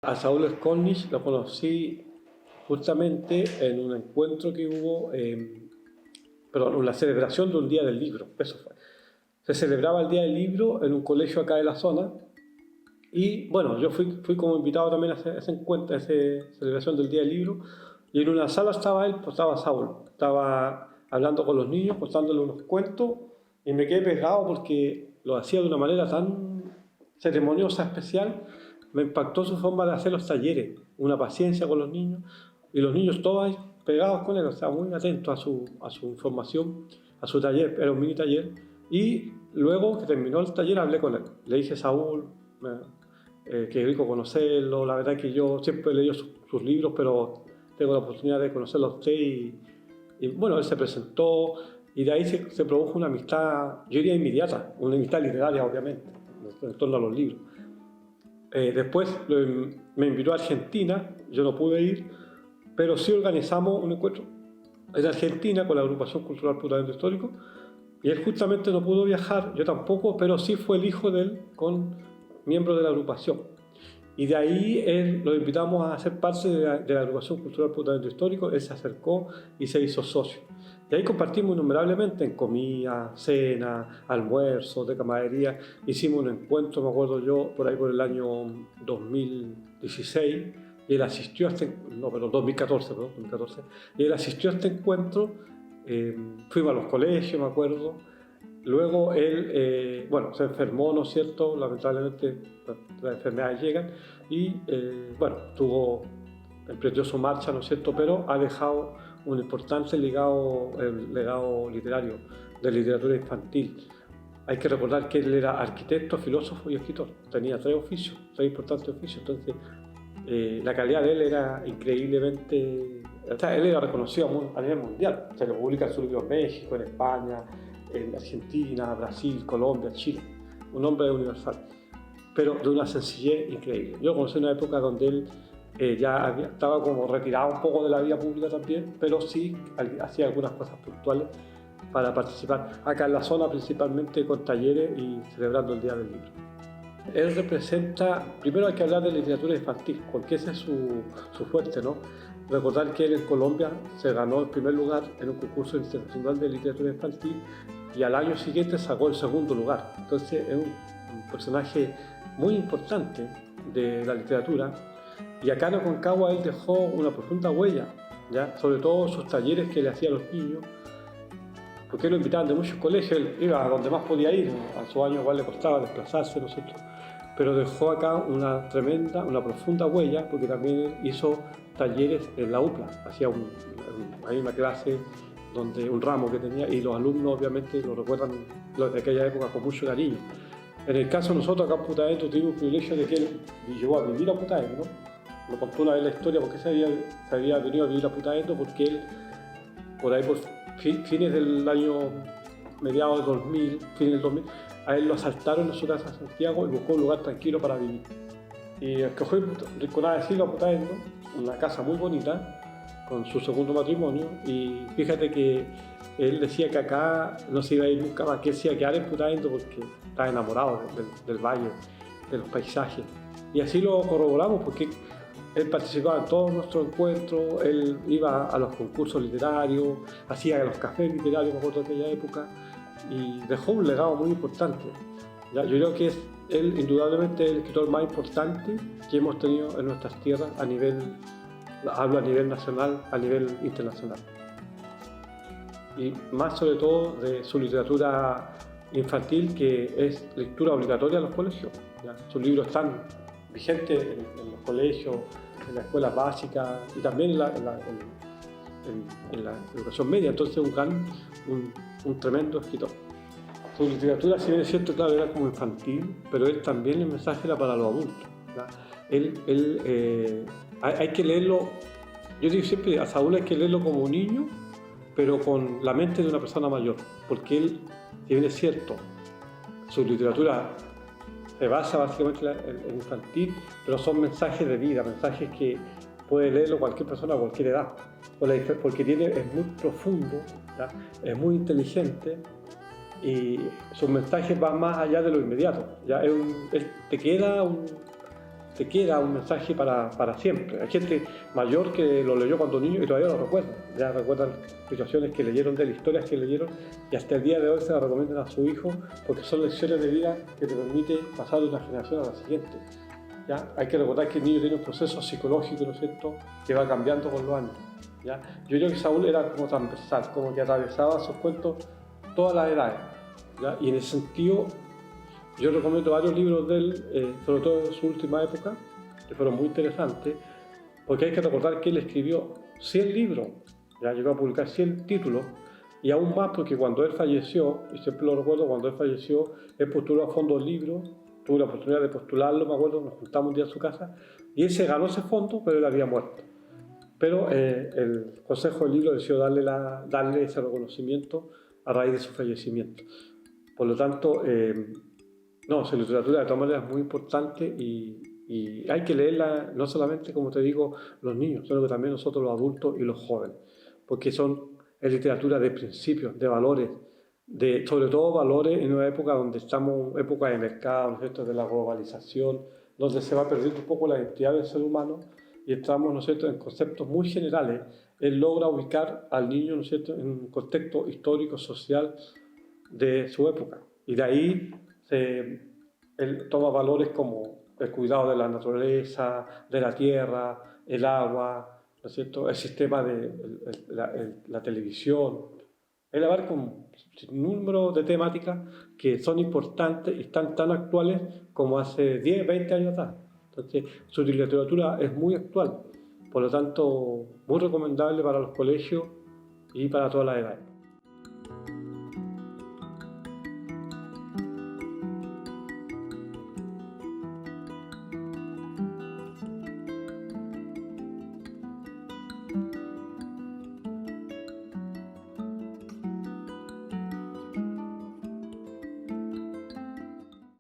A Saúl Skolnick lo conocí justamente en un encuentro que hubo, perdón, una celebración de un día del libro, eso fue. Se celebraba el día del libro en un colegio acá de la zona y bueno, yo fui como invitado también a ese encuentro, a esa celebración del día del libro y en una sala estaba él, pues estaba Saúl, estaba hablando con los niños, contándole unos cuentos y me quedé pegado porque lo hacía de una manera tan ceremoniosa, especial. Me impactó su forma de hacer los talleres, una paciencia con los niños y los niños todos ahí pegados con él, o sea, muy atentos a su información, a su taller, era un mini taller. Y luego que terminó el taller hablé con él. Le dije, Saúl, qué rico conocerlo, la verdad que yo siempre he leído sus libros, pero tengo la oportunidad de conocerlo a usted y bueno, él se presentó y de ahí se produjo una amistad, yo diría inmediata, una amistad literaria obviamente, en torno a los libros. Después me invitó a Argentina, yo no pude ir, pero sí organizamos un encuentro en Argentina con la Agrupación Cultural Putavento Histórico y él justamente no pudo viajar, yo tampoco, pero sí fue el hijo de él con miembros de la agrupación. Y de ahí lo invitamos a ser parte de la Agrupación Cultural Putavento Histórico, él se acercó y se hizo socio. Y ahí compartimos innumerablemente en comida, cena, almuerzos, de camaradería. Hicimos un encuentro, me acuerdo yo, por ahí por el año 2016, y él asistió a no, perdón, 2014, y él asistió a este encuentro, fuimos a los colegios, me acuerdo. Luego él, bueno, se enfermó, ¿no es cierto? Lamentablemente las enfermedades llegan y, bueno, emprendió su marcha, ¿no es cierto? Pero ha dejado un importante legado literario, de literatura infantil. Hay que recordar que él era arquitecto, filósofo y escritor. Tenía tres importantes oficios. Entonces, la calidad de él era increíblemente... O sea, él era reconocido a nivel mundial. Se lo publica en su libro en México, en España, en Argentina, Brasil, Colombia, Chile. Un hombre universal, pero de una sencillez increíble. Yo conocí una época donde él estaba como retirado un poco de la vida pública también, pero sí hacía algunas cosas puntuales para participar acá en la zona, principalmente con talleres y celebrando el Día del Libro. Él representa, primero hay que hablar de literatura infantil, porque ese es su fuerte, ¿no? Recordar que él en Colombia se ganó el primer lugar en un concurso internacional de literatura infantil y al año siguiente sacó el segundo lugar. Entonces es un personaje muy importante de la literatura y acá en Aconcagua él dejó una profunda huella, ¿ya? Sobre todo sus talleres que le hacía a los niños, porque él lo invitaban de muchos colegios, él iba a donde más podía ir, a su año igual le costaba desplazarse, ¿no es cierto? Pero dejó acá una profunda huella, porque también hizo talleres en la UPLA, hacía hay una clase donde un ramo que tenía y los alumnos obviamente lo recuerdan de aquella época con mucho cariño. En el caso de nosotros acá en Putaendo tuvimos el privilegio de que él llegó a vivir a Putaendo, ¿no? Me contó una vez la historia porque se había venido a vivir a Putaendo porque él, por ahí por fines del año, mediados del 2000, fines del 2000, a él lo asaltaron en su casa en Santiago y buscó un lugar tranquilo para vivir. Y escogió Rinconada de Silva, Putaendo, una casa muy bonita, con su segundo matrimonio, y fíjate que él decía que acá no se iba a ir nunca más, que él se iba a quedar en Putaendo porque estaba enamorado del valle, de los paisajes. Y así lo corroboramos porque él participaba en todos nuestros encuentros, él iba a los concursos literarios, hacía los cafés literarios, me acuerdo de aquella época, y dejó un legado muy importante. ¿Ya? Yo creo que es él indudablemente el escritor más importante que hemos tenido en nuestras tierras hablo a nivel nacional, a nivel internacional. Y más sobre todo de su literatura infantil, que es lectura obligatoria en los colegios. ¿Ya? Sus libros están vigentes en los colegios, en las escuelas básicas y también en la educación media. Entonces un tremendo escritor. Su literatura, si bien es cierto, claro, era como infantil, pero él también el mensaje era para los adultos. Hay que leerlo, yo digo siempre, a Saúl hay que leerlo como un niño, pero con la mente de una persona mayor, porque él, si bien es cierto, su literatura se basa básicamente en infantil, pero son mensajes de vida, mensajes que puede leerlo cualquier persona a cualquier edad, porque es muy profundo, ¿ya? Es muy inteligente y sus mensajes van más allá de lo inmediato. ¿Ya? Te queda te queda un mensaje para siempre. Hay gente mayor que lo leyó cuando niño y todavía lo recuerda. Ya recuerdan situaciones que leyeron de él, historias que leyeron, y hasta el día de hoy se las recomiendan a su hijo porque son lecciones de vida que te permiten pasar de una generación a la siguiente. ¿Ya? Hay que recordar que el niño tiene un proceso psicológico, ¿no es cierto?, que va cambiando con los años. ¿Ya? Yo creo que Saúl era como transversal, como que atravesaba sus cuentos todas las edades. ¿Ya? Y en ese sentido, yo recomiendo varios libros de él, sobre todo en su última época, que fueron muy interesantes, porque hay que recordar que él escribió 100 libros, ya llegó a publicar 100 títulos, y aún más porque cuando él falleció, y siempre lo recuerdo, cuando él falleció, él postuló a fondo el libro, tuve la oportunidad de postularlo, me acuerdo, nos juntamos un día en su casa, y él se ganó ese fondo, pero él había muerto. Pero el Consejo del Libro decidió darle ese reconocimiento a raíz de su fallecimiento. Por lo tanto, no, su literatura de todas maneras es muy importante y hay que leerla no solamente, como te digo, los niños, sino que también nosotros los adultos y los jóvenes, porque es literatura de principios, de valores, sobre todo valores en una época donde estamos, época de mercado, ¿no es cierto?, de la globalización, donde se va perdiendo un poco la identidad del ser humano y estamos, ¿no es cierto?, en conceptos muy generales. Él logra ubicar al niño, ¿no es cierto?, en un contexto histórico, social de su época. Y de ahí él toma valores como el cuidado de la naturaleza, de la tierra, el agua, ¿no es cierto?, el sistema de la televisión. Él abarca un número de temáticas que son importantes y están tan actuales como hace 10, 20 años atrás. Entonces, su literatura es muy actual, por lo tanto, muy recomendable para los colegios y para todas las edades.